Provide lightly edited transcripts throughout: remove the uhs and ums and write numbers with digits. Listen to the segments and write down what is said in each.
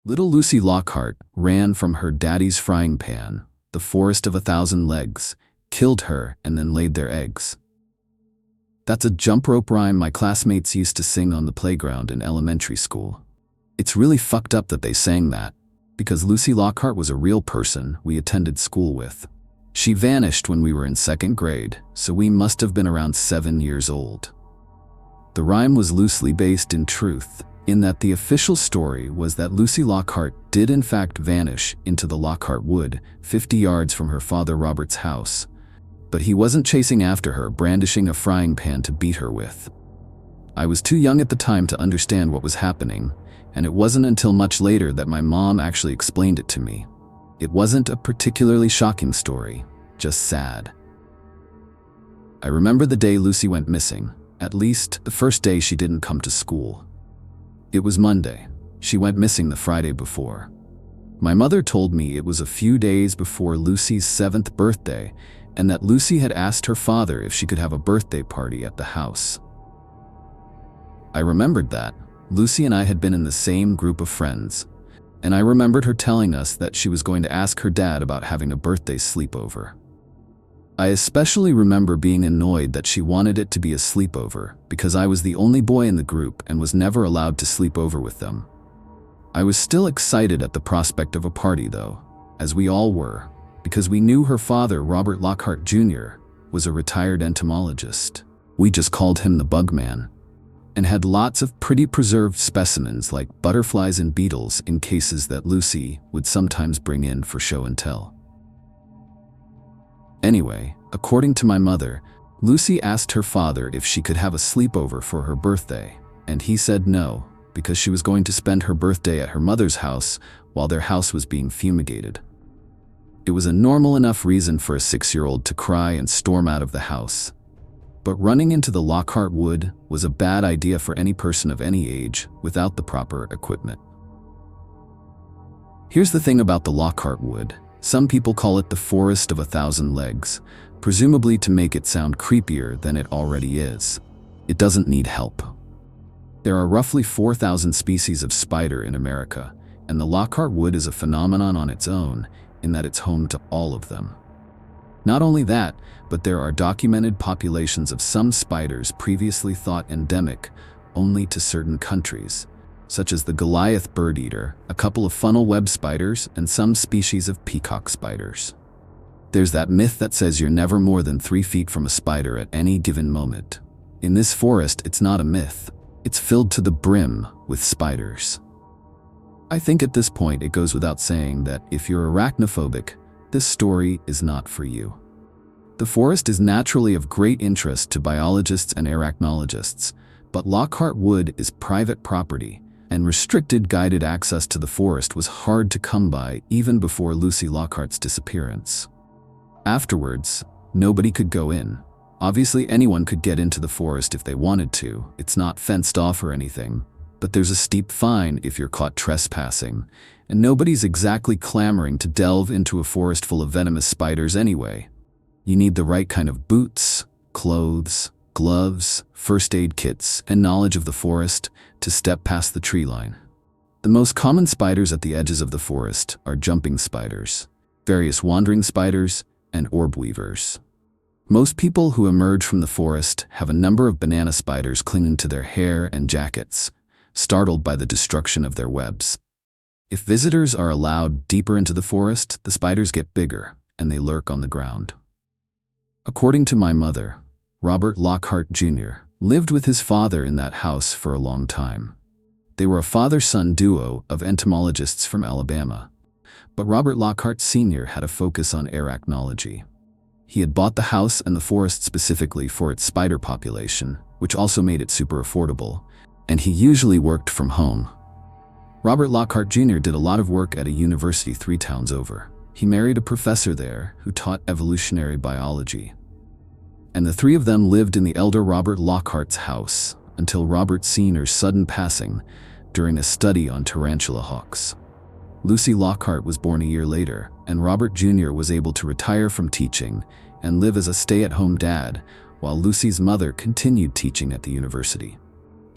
Little Lucy Lockhart ran from her daddy's frying pan, the forest of 1,000 legs, killed her, and then laid their eggs. That's a jump rope rhyme my classmates used to sing on the playground in elementary school. It's really fucked up that they sang that, because Lucy Lockhart was a real person we attended school with. She vanished when we were in 2nd grade, so we must have been around 7 years old. The rhyme was loosely based in truth, in that the official story was that Lucy Lockhart did in fact vanish into the Lockhart Wood, 50 yards from her father Robert's house, but he wasn't chasing after her, brandishing a frying pan to beat her with. I was too young at the time to understand what was happening, and it wasn't until much later that my mom actually explained it to me. It wasn't a particularly shocking story, just sad. I remember the day Lucy went missing, at least the first day she didn't come to school. It was Monday. She went missing the Friday before. My mother told me it was a few days before Lucy's 7th birthday, and that Lucy had asked her father if she could have a birthday party at the house. I remembered that Lucy and I had been in the same group of friends, and I remembered her telling us that she was going to ask her dad about having a birthday sleepover. I especially remember being annoyed that she wanted it to be a sleepover because I was the only boy in the group and was never allowed to sleep over with them. I was still excited at the prospect of a party though, as we all were, because we knew her father, Robert Lockhart Jr., was a retired entomologist. We just called him the Bugman, and had lots of pretty preserved specimens like butterflies and beetles in cases that Lucy would sometimes bring in for show and tell. Anyway, according to my mother, Lucy asked her father if she could have a sleepover for her birthday, and he said no, because she was going to spend her birthday at her mother's house while their house was being fumigated. It was a normal enough reason for a 6-year-old to cry and storm out of the house. But running into the Lockhart Wood was a bad idea for any person of any age without the proper equipment. Here's the thing about the Lockhart Wood. Some people call it the Forest of 1,000 Legs, presumably to make it sound creepier than it already is. It doesn't need help. There are roughly 4,000 species of spider in America, and the Lockhart Wood is a phenomenon on its own in that it's home to all of them. Not only that, but there are documented populations of some spiders previously thought endemic only to certain countries, such as the Goliath bird eater, a couple of funnel web spiders, and some species of peacock spiders. There's that myth that says you're never more than 3 feet from a spider at any given moment. In this forest, it's not a myth. It's filled to the brim with spiders. I think at this point it goes without saying that if you're arachnophobic, this story is not for you. The forest is naturally of great interest to biologists and arachnologists, but Lockhart Wood is private property, and restricted guided access to the forest was hard to come by even before Lucy Lockhart's disappearance. Afterwards, nobody could go in. Obviously, anyone could get into the forest if they wanted to. It's not fenced off or anything, but there's a steep fine if you're caught trespassing, and nobody's exactly clamoring to delve into a forest full of venomous spiders anyway. You need the right kind of boots, clothes, gloves, first aid kits, and knowledge of the forest to step past the tree line. The most common spiders at the edges of the forest are jumping spiders, various wandering spiders, and orb weavers. Most people who emerge from the forest have a number of banana spiders clinging to their hair and jackets, startled by the destruction of their webs. If visitors are allowed deeper into the forest, the spiders get bigger, and they lurk on the ground. According to my mother, Robert Lockhart Jr. lived with his father in that house for a long time. They were a father-son duo of entomologists from Alabama, but Robert Lockhart Sr. had a focus on arachnology. He had bought the house and the forest specifically for its spider population, which also made it super affordable, and he usually worked from home. Robert Lockhart Jr. did a lot of work at a university 3 towns over. He married a professor there who taught evolutionary biology. And the 3 of them lived in the elder Robert Lockhart's house until Robert Sr.'s sudden passing during a study on tarantula hawks. Lucy Lockhart was born a year later, and Robert Jr. was able to retire from teaching and live as a stay-at-home dad while Lucy's mother continued teaching at the university.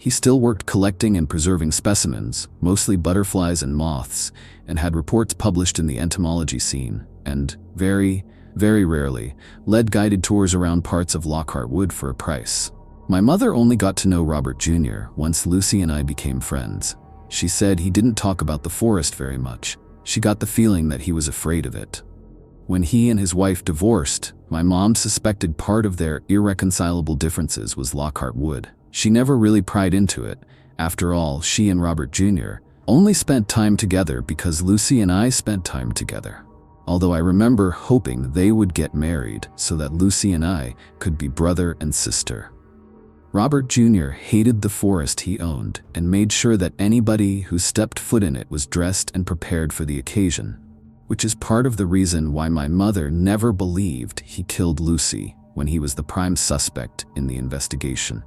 He still worked collecting and preserving specimens, mostly butterflies and moths, and had reports published in the entomology scene, and very rarely led guided tours around parts of Lockhart Wood for a price. My mother only got to know Robert Jr. once Lucy and I became friends. She said he didn't talk about the forest very much. She got the feeling that he was afraid of it. When he and his wife divorced, my mom suspected part of their irreconcilable differences was Lockhart Wood. She never really pried into it. After all, she and Robert Jr. only spent time together because Lucy and I spent time together. Although I remember hoping they would get married so that Lucy and I could be brother and sister. Robert Jr. hated the forest he owned and made sure that anybody who stepped foot in it was dressed and prepared for the occasion, which is part of the reason why my mother never believed he killed Lucy when he was the prime suspect in the investigation.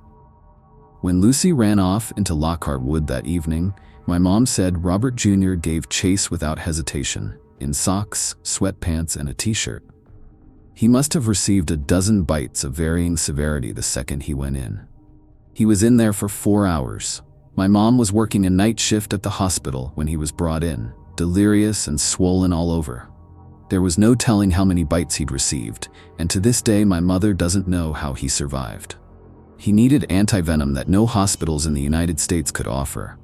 When Lucy ran off into Lockhart Wood that evening, my mom said Robert Jr. gave chase without hesitation, in socks, sweatpants, and a t-shirt. He must have received a dozen bites of varying severity the second he went in. He was in there for 4 hours. My mom was working a night shift at the hospital when he was brought in, delirious and swollen all over. There was no telling how many bites he'd received, and to this day my mother doesn't know how he survived. He needed antivenom that no hospitals in the United States could offer,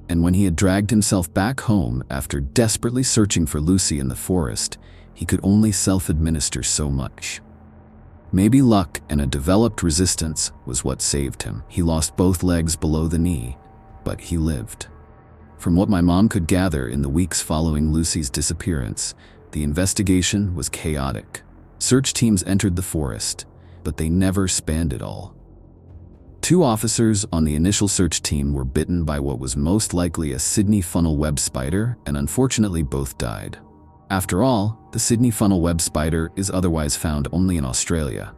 and when he had dragged himself back home after desperately searching for Lucy in the forest, he could only self-administer so much. Maybe luck and a developed resistance was what saved him. He lost both legs below the knee, but he lived. From what my mom could gather in the weeks following Lucy's disappearance, the investigation was chaotic. Search teams entered the forest, but they never spanned it all. 2 officers on the initial search team were bitten by what was most likely a Sydney funnel web spider, and unfortunately both died. After all, the Sydney funnel web spider is otherwise found only in Australia.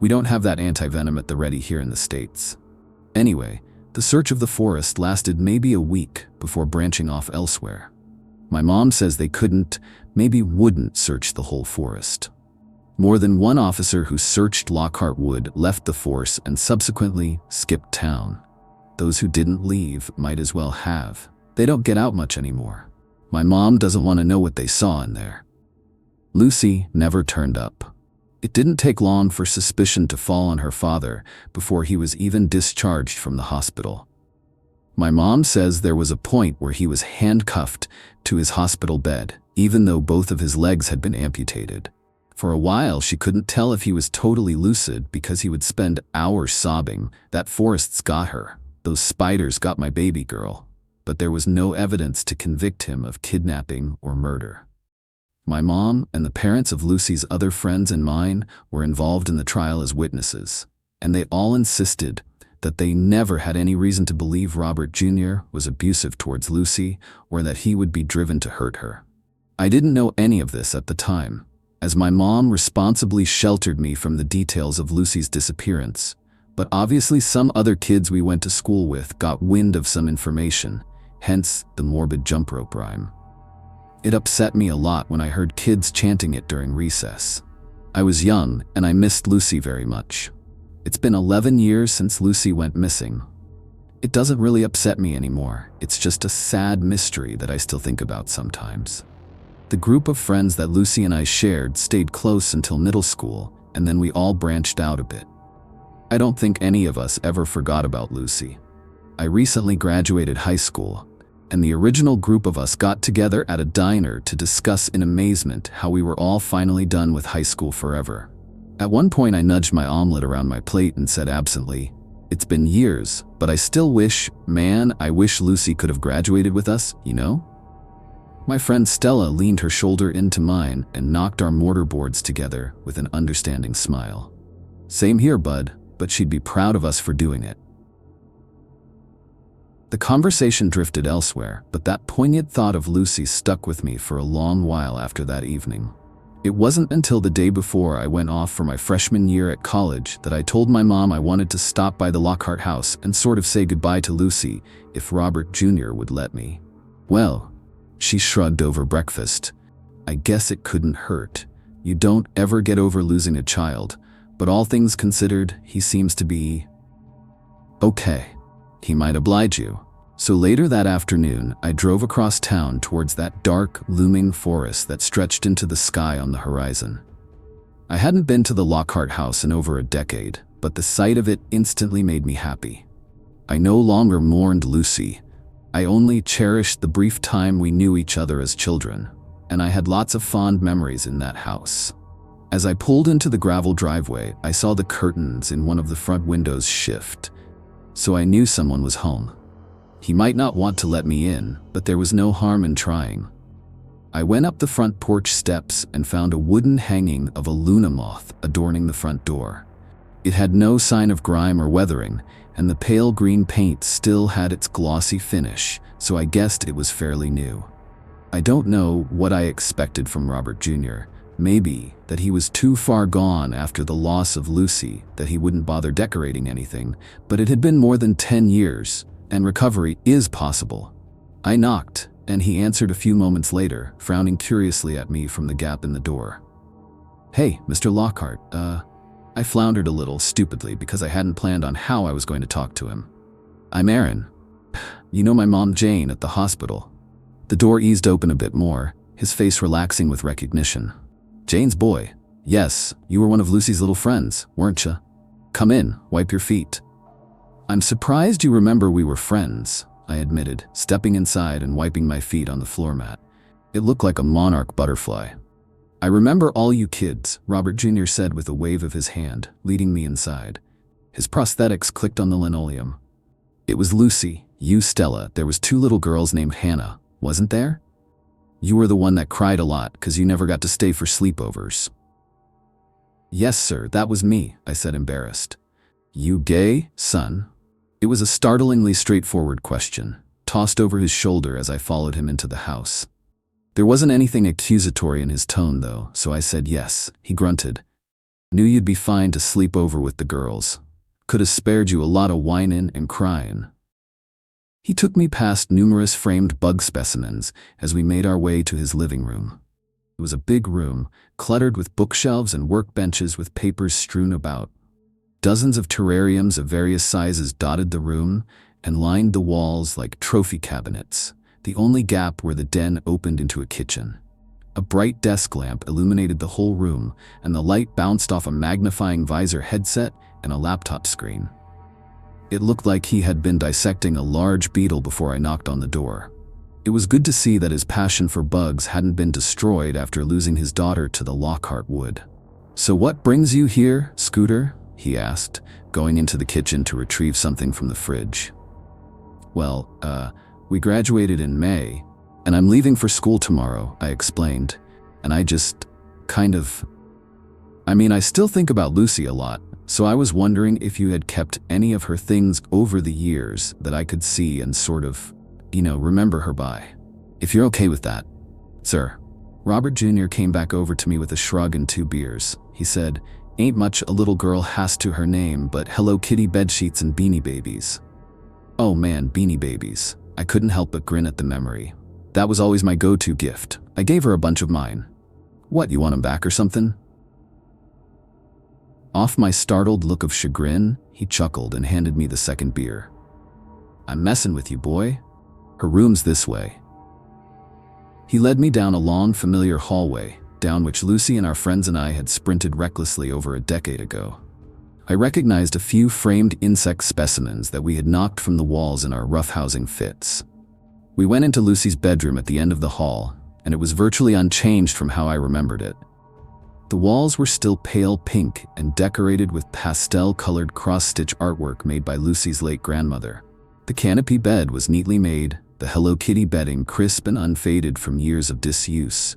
We don't have that antivenom at the ready here in the States. Anyway, the search of the forest lasted maybe a week before branching off elsewhere. My mom says they couldn't, maybe wouldn't search the whole forest. More than one officer who searched Lockhart Wood left the force and subsequently skipped town. Those who didn't leave might as well have. They don't get out much anymore. My mom doesn't want to know what they saw in there. Lucy never turned up. It didn't take long for suspicion to fall on her father before he was even discharged from the hospital. My mom says there was a point where he was handcuffed to his hospital bed, even though both of his legs had been amputated. For a while, she couldn't tell if he was totally lucid because he would spend hours sobbing, "That forest's got her. Those spiders got my baby girl." But there was no evidence to convict him of kidnapping or murder. My mom and the parents of Lucy's other friends and mine were involved in the trial as witnesses, and they all insisted that they never had any reason to believe Robert Jr. was abusive towards Lucy or that he would be driven to hurt her. I didn't know any of this at the time, as my mom responsibly sheltered me from the details of Lucy's disappearance, but obviously some other kids we went to school with got wind of some information, hence the morbid jump rope rhyme. It upset me a lot when I heard kids chanting it during recess. I was young and I missed Lucy very much. It's been 11 years since Lucy went missing. It doesn't really upset me anymore. It's just a sad mystery that I still think about sometimes. The group of friends that Lucy and I shared stayed close until middle school, and then we all branched out a bit. I don't think any of us ever forgot about Lucy. I recently graduated high school, and the original group of us got together at a diner to discuss in amazement how we were all finally done with high school forever. At one point I nudged my omelet around my plate and said absently, "It's been years, but I still wish, man, I wish Lucy could have graduated with us, you know?" My friend Stella leaned her shoulder into mine and knocked our mortar boards together with an understanding smile. "Same here, bud, but she'd be proud of us for doing it." The conversation drifted elsewhere, but that poignant thought of Lucy stuck with me for a long while after that evening. It wasn't until the day before I went off for my freshman year at college that I told my mom I wanted to stop by the Lockhart house and sort of say goodbye to Lucy if Robert Jr. would let me. "Well," she shrugged over breakfast, "I guess it couldn't hurt. You don't ever get over losing a child, but all things considered, he seems to be okay." He might oblige you. So later that afternoon, I drove across town towards that dark, looming forest that stretched into the sky on the horizon. I hadn't been to the Lockhart house in over a decade, but the sight of it instantly made me happy. I no longer mourned Lucy. I only cherished the brief time we knew each other as children, and I had lots of fond memories in that house. As I pulled into the gravel driveway, I saw the curtains in one of the front windows shift, so I knew someone was home. He might not want to let me in, but there was no harm in trying. I went up the front porch steps and found a wooden hanging of a Luna moth adorning the front door. It had no sign of grime or weathering, and the pale green paint still had its glossy finish, so I guessed it was fairly new. I don't know what I expected from Robert Jr. Maybe that he was too far gone after the loss of Lucy that he wouldn't bother decorating anything, but it had been more than 10 years, and recovery is possible. I knocked, and he answered a few moments later, frowning curiously at me from the gap in the door. "Hey, Mr. Lockhart, I floundered a little stupidly because I hadn't planned on how I was going to talk to him. "I'm Aaron. You know my mom Jane at the hospital." The door eased open a bit more, his face relaxing with recognition. "Jane's boy. Yes, you were one of Lucy's little friends, weren't you? Come in, wipe your feet." "I'm surprised you remember we were friends," I admitted, stepping inside and wiping my feet on the floor mat. It looked like a monarch butterfly. "I remember all you kids," Robert Jr. said with a wave of his hand, leading me inside. His prosthetics clicked on the linoleum. "It was Lucy, you Stella, there was 2 little girls named Hannah, wasn't there? You were the one that cried a lot because you never got to stay for sleepovers." "Yes, sir, that was me," I said, embarrassed. "You gay, son?" It was a startlingly straightforward question, tossed over his shoulder as I followed him into the house. There wasn't anything accusatory in his tone, though, so I said yes. He grunted. "Knew you'd be fine to sleep over with the girls. Could have spared you a lot of whining and crying." He took me past numerous framed bug specimens as we made our way to his living room. It was a big room, cluttered with bookshelves and workbenches with papers strewn about. Dozens of terrariums of various sizes dotted the room and lined the walls like trophy cabinets, the only gap where the den opened into a kitchen. A bright desk lamp illuminated the whole room, and the light bounced off a magnifying visor headset and a laptop screen. It looked like he had been dissecting a large beetle before I knocked on the door. It was good to see that his passion for bugs hadn't been destroyed after losing his daughter to the Lockhart wood. "So what brings you here, Scooter?" he asked, going into the kitchen to retrieve something from the fridge. "Well, we graduated in May, and I'm leaving for school tomorrow," I explained, and I just I still think about Lucy a lot, so I was wondering if you had kept any of her things over the years that I could see and sort of, remember her by. If you're okay with that. "Sir." Robert Jr. came back over to me with a shrug and 2 beers. He said, "Ain't much a little girl has to her name but Hello Kitty bedsheets and Beanie Babies." Oh man, Beanie Babies. I couldn't help but grin at the memory. That was always my go-to gift. I gave her a bunch of mine. "What, you want them back or something?" Off my startled look of chagrin, he chuckled and handed me the second beer. "I'm messing with you, boy. Her room's this way." He led me down a long, familiar hallway, down which Lucy and our friends and I had sprinted recklessly over a decade ago. I recognized a few framed insect specimens that we had knocked from the walls in our roughhousing fits. We went into Lucy's bedroom at the end of the hall, and it was virtually unchanged from how I remembered it. The walls were still pale pink and decorated with pastel-colored cross-stitch artwork made by Lucy's late grandmother. The canopy bed was neatly made, the Hello Kitty bedding crisp and unfaded from years of disuse.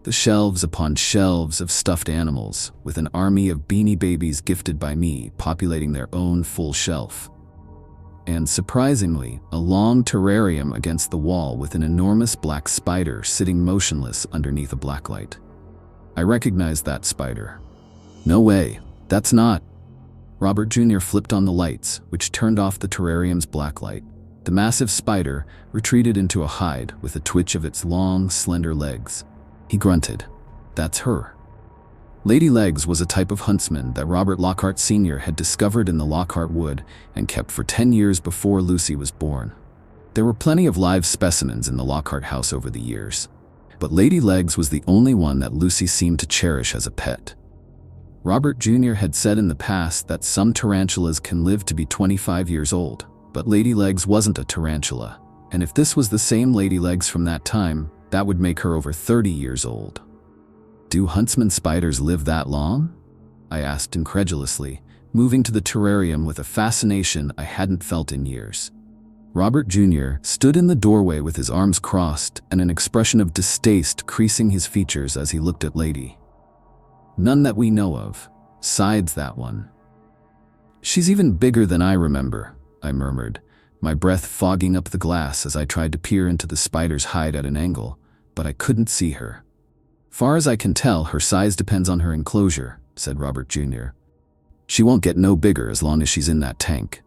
The shelves upon shelves of stuffed animals, with an army of Beanie Babies gifted by me populating their own full shelf. And surprisingly, a long terrarium against the wall with an enormous black spider sitting motionless underneath a blacklight. I recognized that spider. "No way, that's not." Robert Jr. flipped on the lights, which turned off the terrarium's blacklight. The massive spider retreated into a hide with a twitch of its long, slender legs. He grunted. "That's her." Lady Legs was a type of huntsman that Robert Lockhart Sr. had discovered in the Lockhart Wood and kept for 10 years before Lucy was born. There were plenty of live specimens in the Lockhart house over the years, but Lady Legs was the only one that Lucy seemed to cherish as a pet. Robert Jr. had said in the past that some tarantulas can live to be 25 years old, but Lady Legs wasn't a tarantula, and if this was the same Lady Legs from that time, that would make her over 30 years old. Do huntsman spiders live that long? I asked incredulously, moving to the terrarium with a fascination I hadn't felt in years. Robert Jr. stood in the doorway with his arms crossed and an expression of distaste creasing his features as he looked at Lady. None that we know of, sides that one. She's even bigger than I remember, I murmured, my breath fogging up the glass as I tried to peer into the spider's hide at an angle, but I couldn't see her. Far as I can tell, her size depends on her enclosure, said Robert Jr. She won't get no bigger as long as she's in that tank.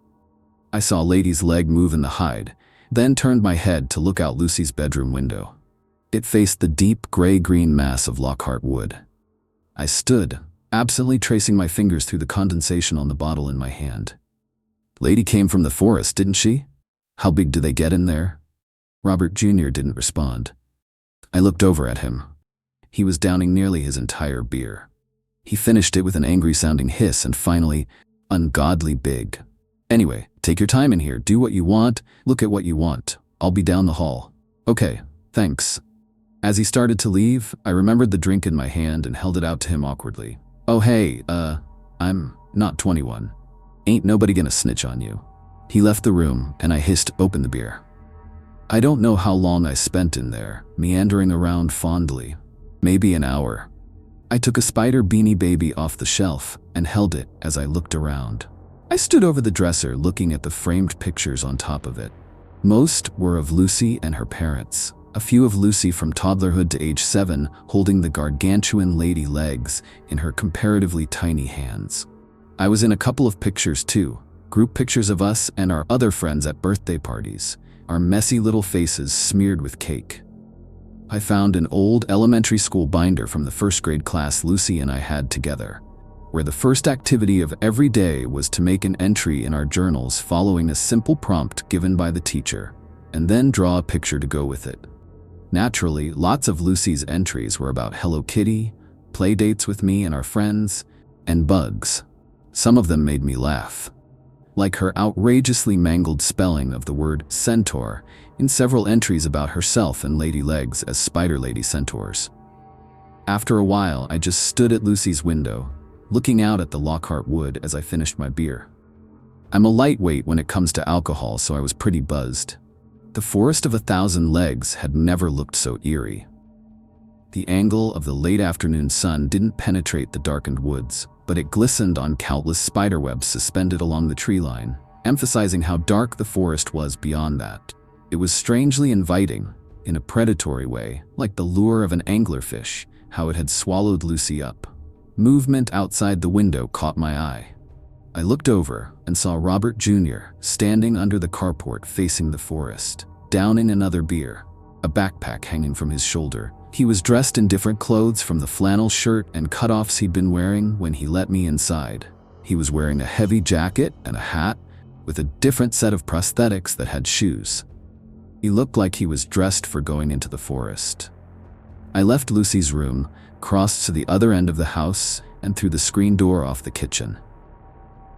I saw Lady's leg move in the hide, then turned my head to look out Lucy's bedroom window. It faced the deep gray-green mass of Lockhart Wood. I stood, absently tracing my fingers through the condensation on the bottle in my hand. Lady came from the forest, didn't she? How big do they get in there? Robert Jr. didn't respond. I looked over at him. He was downing nearly his entire beer. He finished it with an angry-sounding hiss and finally, ungodly big. Anyway, take your time in here, do what you want, look at what you want. I'll be down the hall. Okay, thanks. As he started to leave, I remembered the drink in my hand and held it out to him awkwardly. Oh hey, I'm not 21. Ain't nobody gonna snitch on you. He left the room and I hissed open the beer. I don't know how long I spent in there, meandering around fondly. Maybe an hour. I took a spider beanie baby off the shelf and held it as I looked around. I stood over the dresser looking at the framed pictures on top of it. Most were of Lucy and her parents. A few of Lucy from toddlerhood to age 7 holding the gargantuan Lady Legs in her comparatively tiny hands. I was in a couple of pictures too, group pictures of us and our other friends at birthday parties, our messy little faces smeared with cake. I found an old elementary school binder from the first grade class Lucy and I had together, where the first activity of every day was to make an entry in our journals following a simple prompt given by the teacher, and then draw a picture to go with it. Naturally, lots of Lucy's entries were about Hello Kitty, play dates with me and our friends, and bugs. Some of them made me laugh, like her outrageously mangled spelling of the word centaur in several entries about herself and Lady Legs as Spider Lady centaurs. After a while, I just stood at Lucy's window, looking out at the Lockhart Wood as I finished my beer. I'm a lightweight when it comes to alcohol, so I was pretty buzzed. The forest of 1,000 legs had never looked so eerie. The angle of the late afternoon sun didn't penetrate the darkened woods, but it glistened on countless spiderwebs suspended along the tree line, emphasizing how dark the forest was beyond that. It was strangely inviting, in a predatory way, like the lure of an anglerfish, how it had swallowed Lucy up. Movement outside the window caught my eye. I looked over and saw Robert Jr. standing under the carport facing the forest, downing another beer, a backpack hanging from his shoulder. He was dressed in different clothes from the flannel shirt and cutoffs he'd been wearing when he let me inside. He was wearing a heavy jacket and a hat with a different set of prosthetics that had shoes. He looked like he was dressed for going into the forest. I left Lucy's room, crossed to the other end of the house, and through the screen door off the kitchen.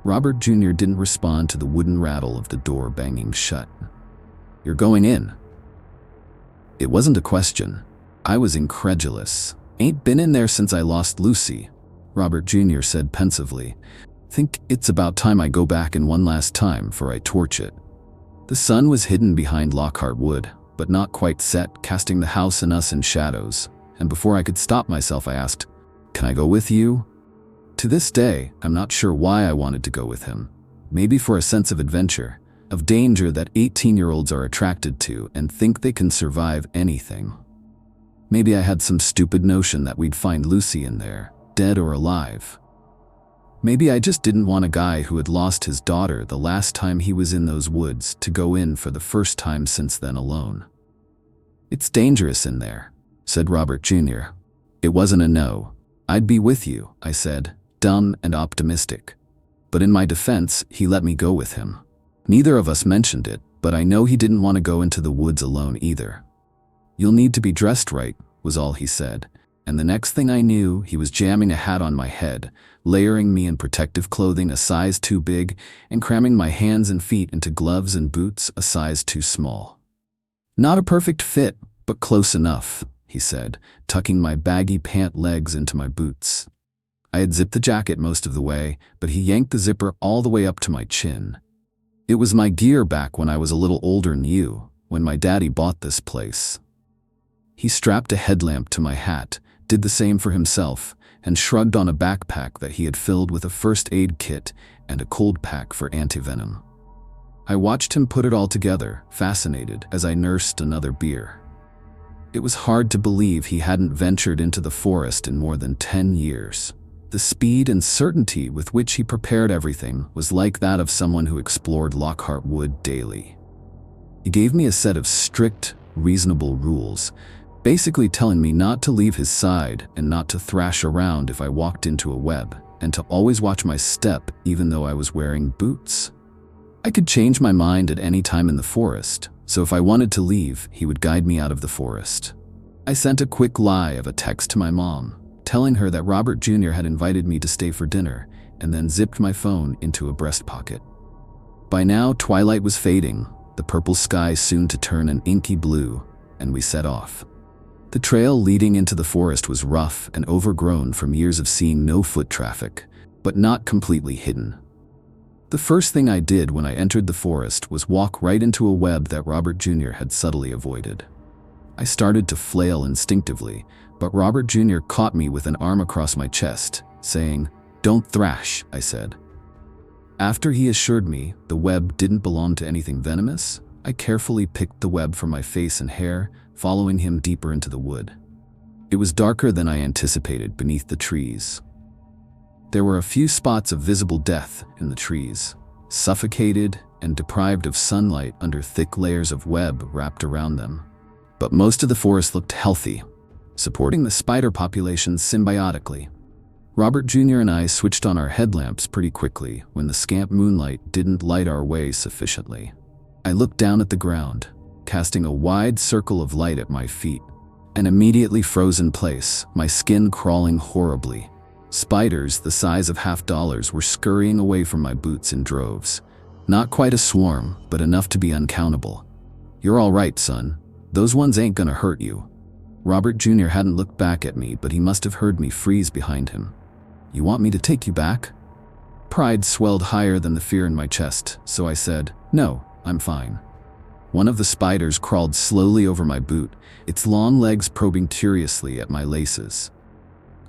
Robert Jr. didn't respond to the wooden rattle of the door banging shut. You're going in? It wasn't a question. I was incredulous. Ain't been in there since I lost Lucy, Robert Jr. said pensively. Think it's about time I go back in one last time before I torch it. The sun was hidden behind Lockhart Wood, but not quite set, casting the house and us in shadows, and before I could stop myself I asked, "Can I go with you?" To this day, I'm not sure why I wanted to go with him. Maybe for a sense of adventure, of danger that 18-year-olds are attracted to and think they can survive anything. Maybe I had some stupid notion that we'd find Lucy in there, dead or alive. Maybe I just didn't want a guy who had lost his daughter the last time he was in those woods to go in for the first time since then alone. It's dangerous in there, said Robert Jr. It wasn't a no. "I'd be with you," I said, dumb and optimistic. But in my defense, he let me go with him. Neither of us mentioned it, but I know he didn't want to go into the woods alone either. "You'll need to be dressed right," was all he said, and the next thing I knew, he was jamming a hat on my head, layering me in protective clothing a size too big, and cramming my hands and feet into gloves and boots a size too small. "Not a perfect fit, but close enough," he said, tucking my baggy pant legs into my boots. I had zipped the jacket most of the way, but he yanked the zipper all the way up to my chin. "It was my gear back when I was a little older than you, when my daddy bought this place." He strapped a headlamp to my hat, did the same for himself, and shrugged on a backpack that he had filled with a first aid kit and a cold pack for antivenom. I watched him put it all together, fascinated, as I nursed another beer. It was hard to believe he hadn't ventured into the forest in more than 10 years. The speed and certainty with which he prepared everything was like that of someone who explored Lockhart Wood daily. He gave me a set of strict, reasonable rules, basically telling me not to leave his side and not to thrash around if I walked into a web, and to always watch my step even though I was wearing boots. I could change my mind at any time in the forest, so if I wanted to leave, he would guide me out of the forest. I sent a quick lie of a text to my mom, telling her that Robert Jr. had invited me to stay for dinner, and then zipped my phone into a breast pocket. By now, twilight was fading, the purple sky soon to turn an inky blue, and we set off. The trail leading into the forest was rough and overgrown from years of seeing no foot traffic, but not completely hidden. The first thing I did when I entered the forest was walk right into a web that Robert Jr. had subtly avoided. I started to flail instinctively, but Robert Jr. caught me with an arm across my chest, saying, "Don't thrash," I said. After he assured me the web didn't belong to anything venomous, I carefully picked the web from my face and hair, following him deeper into the wood. It was darker than I anticipated beneath the trees. There were a few spots of visible death in the trees, suffocated and deprived of sunlight under thick layers of web wrapped around them. But most of the forest looked healthy, supporting the spider populations symbiotically. Robert Jr. and I switched on our headlamps pretty quickly when the scant moonlight didn't light our way sufficiently. I looked down at the ground, casting a wide circle of light at my feet, and immediately froze in place, my skin crawling horribly. Spiders the size of $50 were scurrying away from my boots in droves. Not quite a swarm, but enough to be uncountable. "You're all right, son. Those ones ain't gonna hurt you." Robert Jr. hadn't looked back at me, but he must have heard me freeze behind him. "You want me to take you back?" Pride swelled higher than the fear in my chest, so I said, "No, I'm fine." One of the spiders crawled slowly over my boot, its long legs probing curiously at my laces.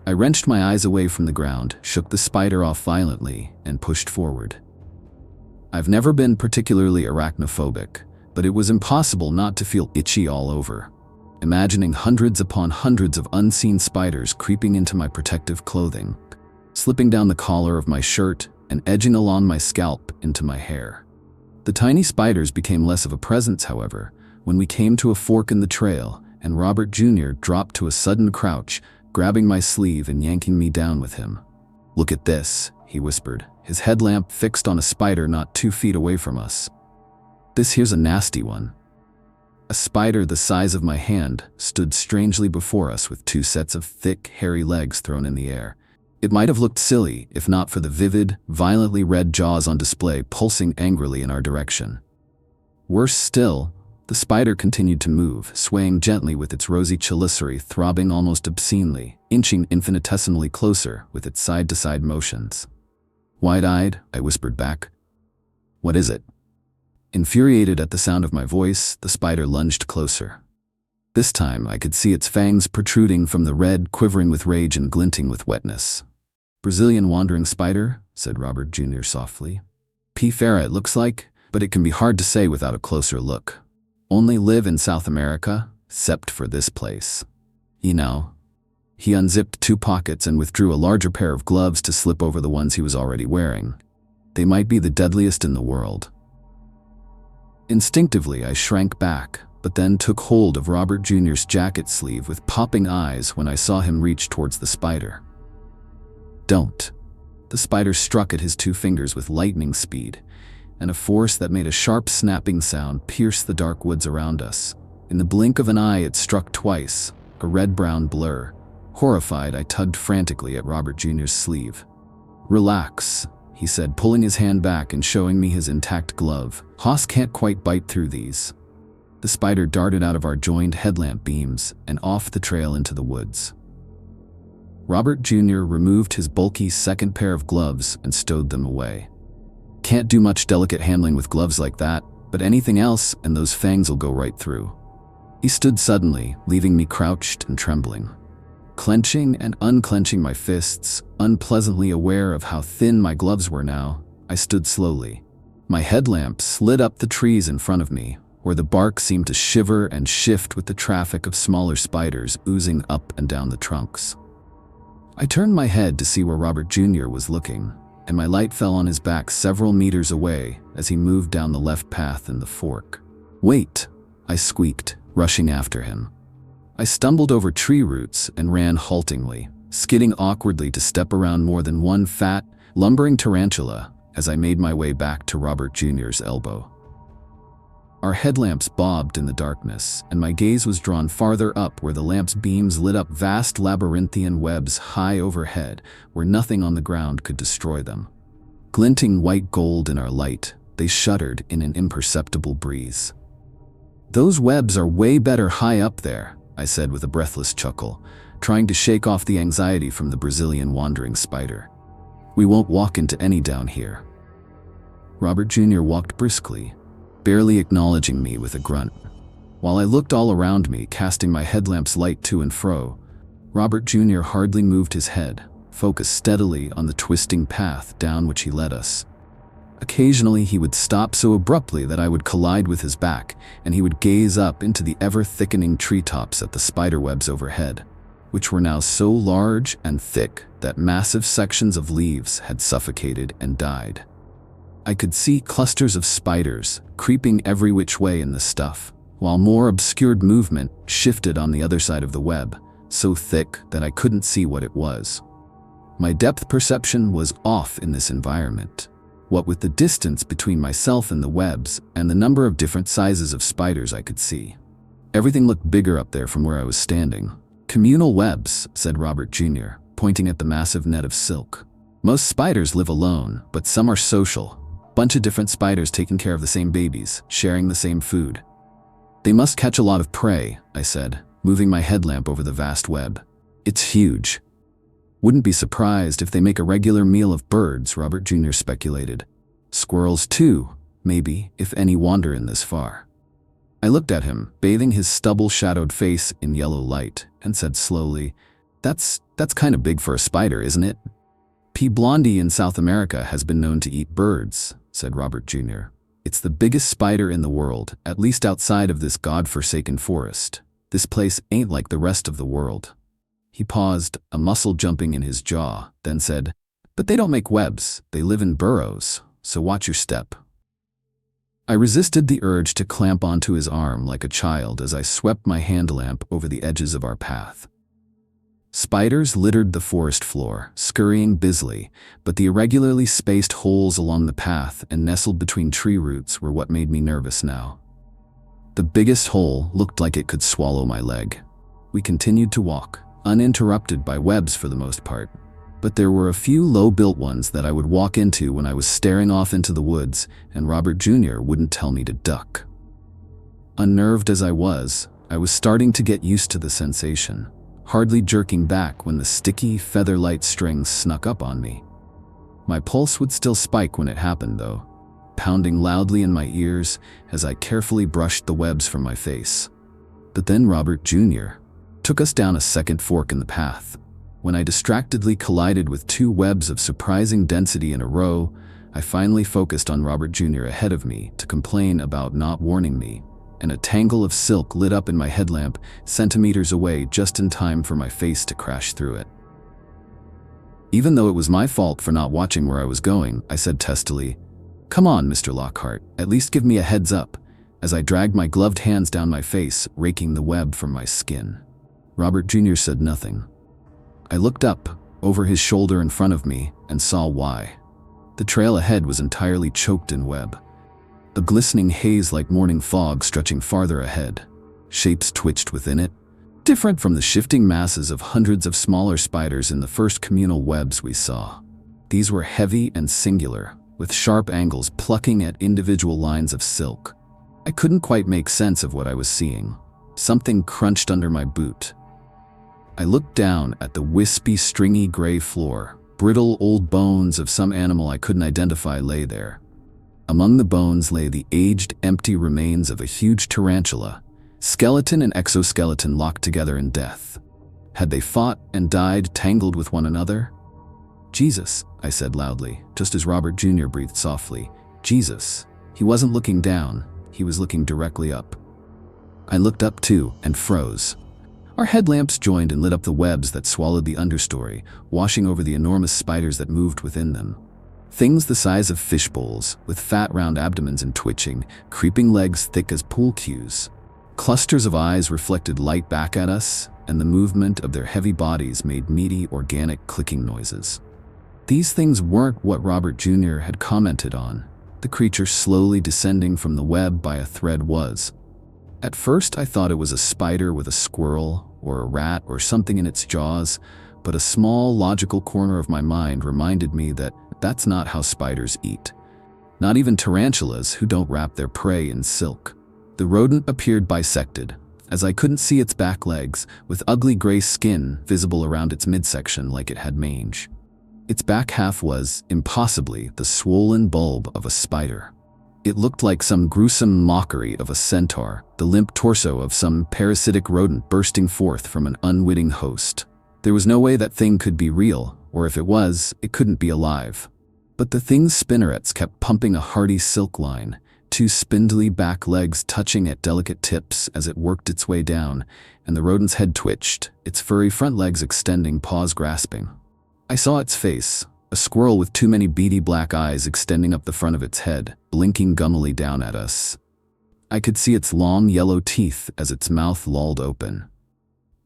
I wrenched my eyes away from the ground, shook the spider off violently, and pushed forward. I've never been particularly arachnophobic, but it was impossible not to feel itchy all over, imagining hundreds upon hundreds of unseen spiders creeping into my protective clothing, slipping down the collar of my shirt and edging along my scalp into my hair. The tiny spiders became less of a presence, however, when we came to a fork in the trail and Robert Jr. dropped to a sudden crouch, grabbing my sleeve and yanking me down with him. "Look at this," he whispered, his headlamp fixed on a spider not 2 feet away from us. "This here's a nasty one." A spider the size of my hand stood strangely before us with 2 sets of thick, hairy legs thrown in the air. It might have looked silly if not for the vivid, violently red jaws on display pulsing angrily in our direction. Worse still, the spider continued to move, swaying gently with its rosy chelicerae throbbing almost obscenely, inching infinitesimally closer with its side-to-side motions. Wide-eyed, I whispered back, "What is it?" Infuriated at the sound of my voice, the spider lunged closer. This time I could see its fangs protruding from the red, quivering with rage and glinting with wetness. "Brazilian wandering spider," said Robert Jr. softly. "P. ferra it looks like, but it can be hard to say without a closer look. Only live in South America, except for this place. You know." He unzipped 2 pockets and withdrew a larger pair of gloves to slip over the ones he was already wearing. They might be the deadliest in the world. Instinctively, I shrank back, but then took hold of Robert Jr.'s jacket sleeve with popping eyes when I saw him reach towards the spider. Don't. The spider struck at his 2 fingers with lightning speed, and a force that made a sharp snapping sound pierced the dark woods around us. In the blink of an eye, it struck twice, a red-brown blur. Horrified, I tugged frantically at Robert Jr.'s sleeve. "Relax," he said, pulling his hand back and showing me his intact glove. "Hoss can't quite bite through these." The spider darted out of our joined headlamp beams and off the trail into the woods. Robert Jr. removed his bulky second pair of gloves and stowed them away. "Can't do much delicate handling with gloves like that, but anything else and those fangs will go right through." He stood suddenly, leaving me crouched and trembling. Clenching and unclenching my fists, unpleasantly aware of how thin my gloves were now, I stood slowly. My headlamp slid up the trees in front of me, where the bark seemed to shiver and shift with the traffic of smaller spiders oozing up and down the trunks. I turned my head to see where Robert Jr. was looking, and my light fell on his back several meters away as he moved down the left path in the fork. "Wait," I squeaked, rushing after him. I stumbled over tree roots and ran haltingly, skidding awkwardly to step around more than one fat, lumbering tarantula as I made my way back to Robert Jr.'s elbow. Our headlamps bobbed in the darkness, and my gaze was drawn farther up where the lamp's beams lit up vast labyrinthian webs high overhead where nothing on the ground could destroy them. Glinting white gold in our light, they shuddered in an imperceptible breeze. "Those webs are way better high up there," I said with a breathless chuckle, trying to shake off the anxiety from the Brazilian wandering spider. "We won't walk into any down here." Robert Jr. walked briskly, barely acknowledging me with a grunt. While I looked all around me, casting my headlamp's light to and fro, Robert Jr. hardly moved his head, focused steadily on the twisting path down which he led us. Occasionally he would stop so abruptly that I would collide with his back, and he would gaze up into the ever-thickening treetops at the spiderwebs overhead, which were now so large and thick that massive sections of leaves had suffocated and died. I could see clusters of spiders creeping every which way in the stuff, while more obscured movement shifted on the other side of the web, so thick that I couldn't see what it was. My depth perception was off in this environment. What with the distance between myself and the webs and the number of different sizes of spiders I could see. Everything looked bigger up there from where I was standing. "Communal webs," said Robert Jr., pointing at the massive net of silk. "Most spiders live alone, but some are social. Bunch of different spiders taking care of the same babies, sharing the same food." "They must catch a lot of prey," I said, moving my headlamp over the vast web. "It's huge." "Wouldn't be surprised if they make a regular meal of birds," Robert Jr. speculated. "Squirrels too, maybe, if any wander in this far." I looked at him, bathing his stubble-shadowed face in yellow light, and said slowly, That's kind of big for a spider, isn't it?" "P. blondie in South America has been known to eat birds," said Robert Jr. "It's the biggest spider in the world, at least outside of this god-forsaken forest. This place ain't like the rest of the world." He paused, a muscle jumping in his jaw, then said, "But they don't make webs, they live in burrows, so watch your step." I resisted the urge to clamp onto his arm like a child as I swept my hand lamp over the edges of our path. Spiders littered the forest floor, scurrying busily, but the irregularly spaced holes along the path and nestled between tree roots were what made me nervous now. The biggest hole looked like it could swallow my leg. We continued to walk, uninterrupted by webs for the most part, but there were a few low-built ones that I would walk into when I was staring off into the woods and Robert Jr. wouldn't tell me to duck. Unnerved as I was starting to get used to the sensation, hardly jerking back when the sticky, feather-light strings snuck up on me. My pulse would still spike when it happened, though, pounding loudly in my ears as I carefully brushed the webs from my face. But then Robert Jr. took us down a second fork in the path. When I distractedly collided with 2 webs of surprising density in a row, I finally focused on Robert Jr. ahead of me to complain about not warning me, and a tangle of silk lit up in my headlamp centimeters away just in time for my face to crash through it. Even though it was my fault for not watching where I was going, I said testily, "Come on, Mr. Lockhart, at least give me a heads up," as I dragged my gloved hands down my face, raking the web from my skin. Robert Jr. said nothing. I looked up, over his shoulder in front of me, and saw why. The trail ahead was entirely choked in web. A glistening haze like morning fog stretching farther ahead. Shapes twitched within it, different from the shifting masses of hundreds of smaller spiders in the first communal webs we saw. These were heavy and singular, with sharp angles plucking at individual lines of silk. I couldn't quite make sense of what I was seeing. Something crunched under my boot. I looked down at the wispy, stringy gray floor. Brittle old bones of some animal I couldn't identify lay there. Among the bones lay the aged, empty remains of a huge tarantula, skeleton and exoskeleton locked together in death. Had they fought and died tangled with one another? "Jesus," I said loudly, just as Robert Jr. breathed softly. "Jesus." He wasn't looking down, he was looking directly up. I looked up too, and froze. Our headlamps joined and lit up the webs that swallowed the understory, washing over the enormous spiders that moved within them. Things the size of fish bowls, with fat round abdomens and twitching, creeping legs thick as pool cues. Clusters of eyes reflected light back at us, and the movement of their heavy bodies made meaty, organic clicking noises. These things weren't what Robert Jr. had commented on. The creature slowly descending from the web by a thread was. At first I thought it was a spider with a squirrel, or a rat, or something in its jaws, but a small, logical corner of my mind reminded me that that's not how spiders eat. Not even tarantulas, who don't wrap their prey in silk. The rodent appeared bisected, as I couldn't see its back legs, with ugly gray skin visible around its midsection like it had mange. Its back half was, impossibly, the swollen bulb of a spider. It looked like some gruesome mockery of a centaur, the limp torso of some parasitic rodent bursting forth from an unwitting host. There was no way that thing could be real, or if it was, it couldn't be alive. But the thing's spinnerets kept pumping a hardy silk line, two spindly back legs touching at delicate tips as it worked its way down, and the rodent's head twitched, its furry front legs extending, paws grasping. I saw its face. A squirrel with too many beady black eyes extending up the front of its head, blinking gummily down at us. I could see its long yellow teeth as its mouth lolled open.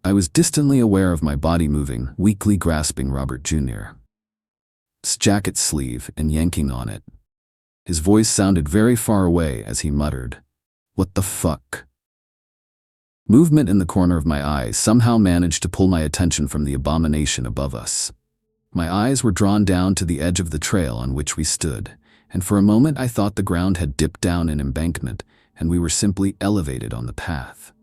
I was distantly aware of my body moving, weakly grasping Robert Jr.'s jacket sleeve and yanking on it. His voice sounded very far away as he muttered, "What the fuck?" Movement in the corner of my eye somehow managed to pull my attention from the abomination above us. My eyes were drawn down to the edge of the trail on which we stood, and for a moment I thought the ground had dipped down an embankment and we were simply elevated on the path.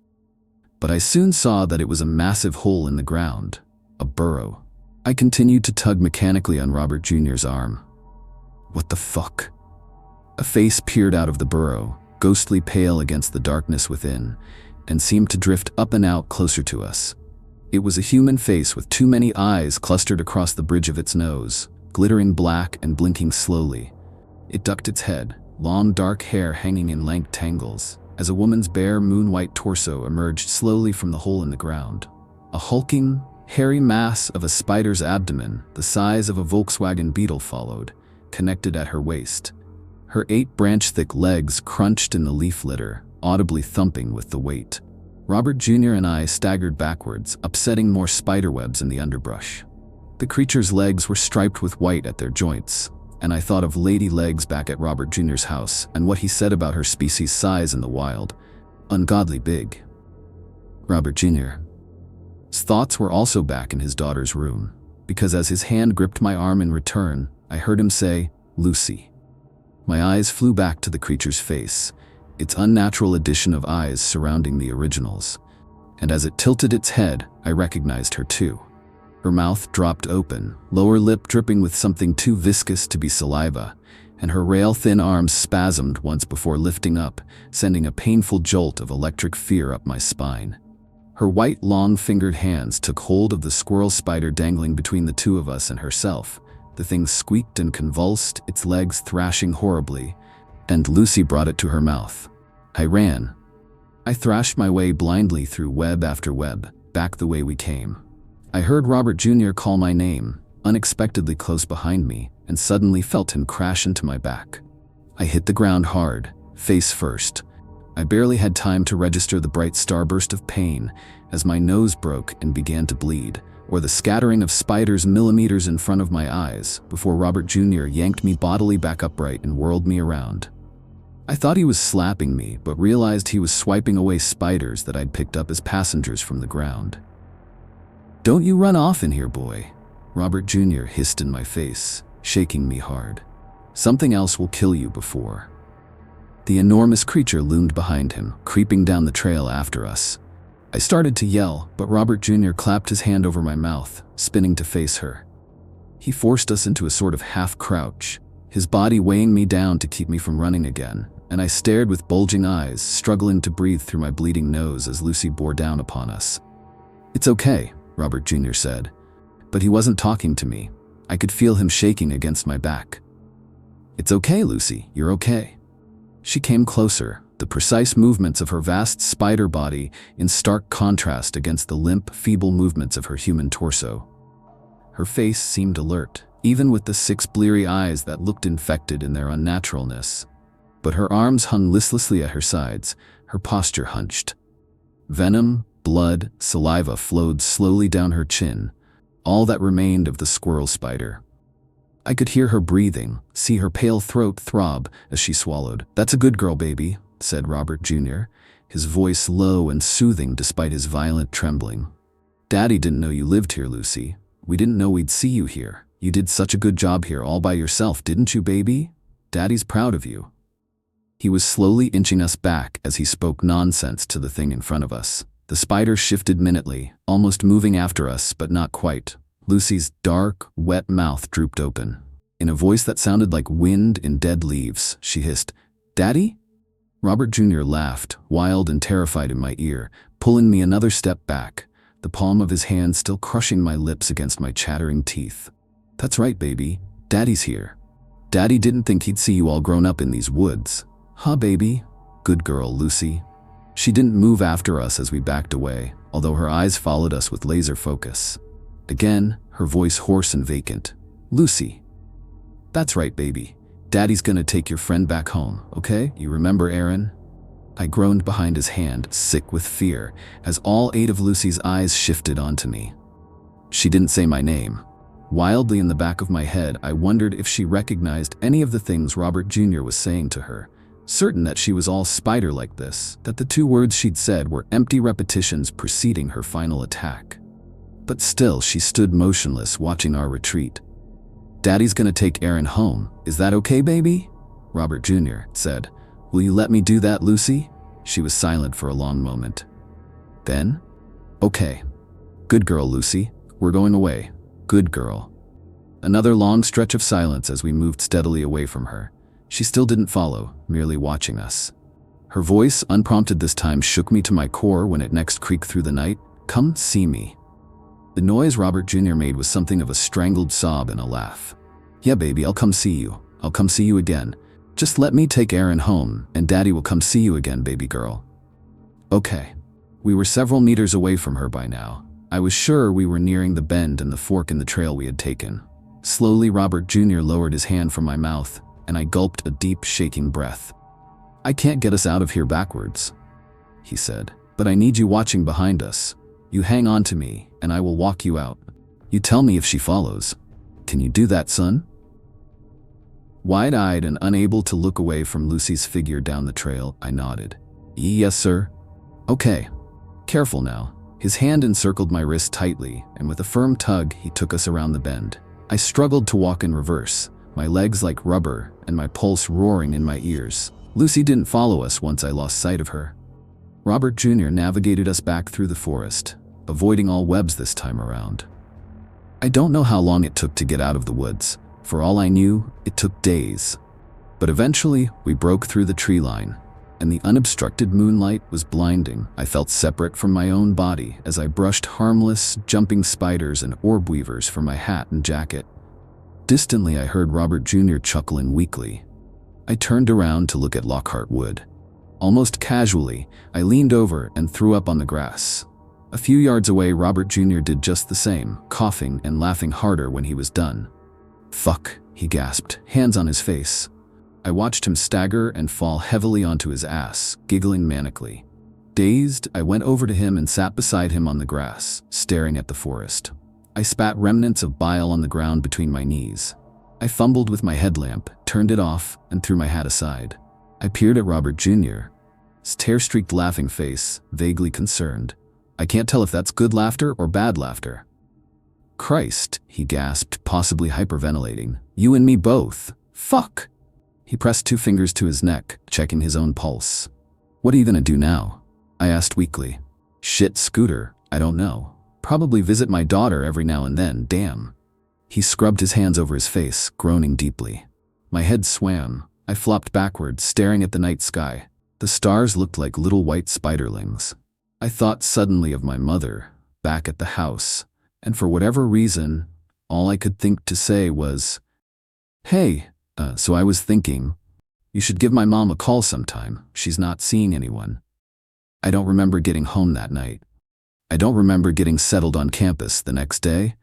But I soon saw that it was a massive hole in the ground, a burrow. I continued to tug mechanically on Robert Jr.'s arm. "What the fuck?" A face peered out of the burrow, ghostly pale against the darkness within, and seemed to drift up and out closer to us. It was a human face with too many eyes clustered across the bridge of its nose, glittering black and blinking slowly. It ducked its head, long dark hair hanging in lank tangles, as a woman's bare moon-white torso emerged slowly from the hole in the ground. A hulking, hairy mass of a spider's abdomen, the size of a Volkswagen Beetle, followed, connected at her waist. Her 8-branch-thick legs crunched in the leaf litter, audibly thumping with the weight. Robert Jr. and I staggered backwards, upsetting more spiderwebs in the underbrush. The creature's legs were striped with white at their joints, and I thought of Lady Legs back at Robert Jr.'s house and what he said about her species' size in the wild. Ungodly big. Robert Jr.'s thoughts were also back in his daughter's room, because as his hand gripped my arm in return, I heard him say, "Lucy." My eyes flew back to the creature's face, its unnatural addition of eyes surrounding the original's. And as it tilted its head, I recognized her too. Her mouth dropped open, lower lip dripping with something too viscous to be saliva, and her rail-thin arms spasmed once before lifting up, sending a painful jolt of electric fear up my spine. Her white, long-fingered hands took hold of the squirrel spider dangling between the two of us and herself. The thing squeaked and convulsed, its legs thrashing horribly, and Lucy brought it to her mouth. I ran. I thrashed my way blindly through web after web, back the way we came. I heard Robert Jr. call my name, unexpectedly close behind me, and suddenly felt him crash into my back. I hit the ground hard, face first. I barely had time to register the bright starburst of pain as my nose broke and began to bleed, or the scattering of spiders millimeters in front of my eyes before Robert Jr. yanked me bodily back upright and whirled me around. I thought he was slapping me, but realized he was swiping away spiders that I'd picked up as passengers from the ground. "Don't you run off in here, boy," Robert Jr. hissed in my face, shaking me hard. "Something else will kill you before." The enormous creature loomed behind him, creeping down the trail after us. I started to yell, but Robert Jr. clapped his hand over my mouth, spinning to face her. He forced us into a sort of half-crouch, his body weighing me down to keep me from running again, and I stared with bulging eyes, struggling to breathe through my bleeding nose as Lucy bore down upon us. "It's okay," Robert Jr. said, but he wasn't talking to me. I could feel him shaking against my back. "It's okay, Lucy, you're okay." She came closer, the precise movements of her vast spider body in stark contrast against the limp, feeble movements of her human torso. Her face seemed alert, even with the 6 bleary eyes that looked infected in their unnaturalness. But her arms hung listlessly at her sides, her posture hunched. Venom, blood, saliva flowed slowly down her chin, all that remained of the squirrel spider. I could hear her breathing, see her pale throat throb as she swallowed. "That's a good girl, baby," said Robert Jr., his voice low and soothing despite his violent trembling. "Daddy didn't know you lived here, Lucy. We didn't know we'd see you here. You did such a good job here all by yourself, didn't you, baby? Daddy's proud of you." He was slowly inching us back as he spoke nonsense to the thing in front of us. The spider shifted minutely, almost moving after us, but not quite. Lucy's dark, wet mouth drooped open. In a voice that sounded like wind in dead leaves, she hissed, "Daddy?" Robert Jr. laughed, wild and terrified in my ear, pulling me another step back, the palm of his hand still crushing my lips against my chattering teeth. "That's right, baby. Daddy's here. Daddy didn't think he'd see you all grown up in these woods. Huh, baby? Good girl, Lucy." She didn't move after us as we backed away, although her eyes followed us with laser focus. Again, her voice hoarse and vacant. "Lucy." "That's right, baby. Daddy's gonna take your friend back home, okay? You remember Aaron?" I groaned behind his hand, sick with fear, as all 8 of Lucy's eyes shifted onto me. She didn't say my name. Wildly in the back of my head, I wondered if she recognized any of the things Robert Jr. was saying to her, certain that she was all spider like this, that the 2 words she'd said were empty repetitions preceding her final attack. But still, she stood motionless, watching our retreat. "Daddy's gonna take Aaron home. Is that okay, baby?" Robert Jr. said. "Will you let me do that, Lucy?" She was silent for a long moment. Then, "Okay. Good girl, Lucy. We're going away. Good girl." Another long stretch of silence as we moved steadily away from her. She still didn't follow, merely watching us. Her voice, unprompted this time, shook me to my core when it next creaked through the night. "Come see me." The noise Robert Jr. made was something of a strangled sob and a laugh. "Yeah, baby, I'll come see you. I'll come see you again. Just let me take Aaron home, and Daddy will come see you again, baby girl." Okay. We were several meters away from her by now. I was sure we were nearing the bend and the fork in the trail we had taken. Slowly, Robert Jr. lowered his hand from my mouth, and I gulped a deep, shaking breath. "I can't get us out of here backwards," he said, "but I need you watching behind us. You hang on to me, and I will walk you out. You tell me if she follows. Can you do that, son?" Wide-eyed and unable to look away from Lucy's figure down the trail, I nodded. "Yes, sir." "Okay. Careful now." His hand encircled my wrist tightly, and with a firm tug, he took us around the bend. I struggled to walk in reverse, my legs like rubber and my pulse roaring in my ears. Lucy didn't follow us once I lost sight of her. Robert Jr. navigated us back through the forest, avoiding all webs this time around. I don't know how long it took to get out of the woods. For all I knew, it took days. But eventually, we broke through the tree line, and the unobstructed moonlight was blinding. I felt separate from my own body as I brushed harmless, jumping spiders and orb weavers from my hat and jacket. Distantly, I heard Robert Jr. chuckling weakly. I turned around to look at Lockhart Wood. Almost casually, I leaned over and threw up on the grass. A few yards away, Robert Jr. did just the same, coughing and laughing harder when he was done. "Fuck," he gasped, hands on his face. I watched him stagger and fall heavily onto his ass, giggling manically. Dazed, I went over to him and sat beside him on the grass, staring at the forest. I spat remnants of bile on the ground between my knees. I fumbled with my headlamp, turned it off, and threw my hat aside. I peered at Robert Jr., his tear-streaked laughing face, vaguely concerned. I can't tell if that's good laughter or bad laughter. Christ, he gasped, possibly hyperventilating. You and me both. Fuck! He pressed 2 fingers to his neck, checking his own pulse. What are you gonna do now? I asked weakly. Shit, Scooter, I don't know. Probably visit my daughter every now and then, damn. He scrubbed his hands over his face, groaning deeply. My head swam. I flopped backward, staring at the night sky. The stars looked like little white spiderlings. I thought suddenly of my mother, back at the house, and for whatever reason, all I could think to say was, hey, so I was thinking, you should give my mom a call sometime. She's not seeing anyone. I don't remember getting home that night. I don't remember getting settled on campus the next day,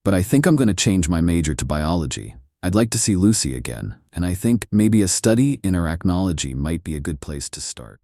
but I think I'm going to change my major to biology. I'd like to see Lucy again, and I think maybe a study in arachnology might be a good place to start.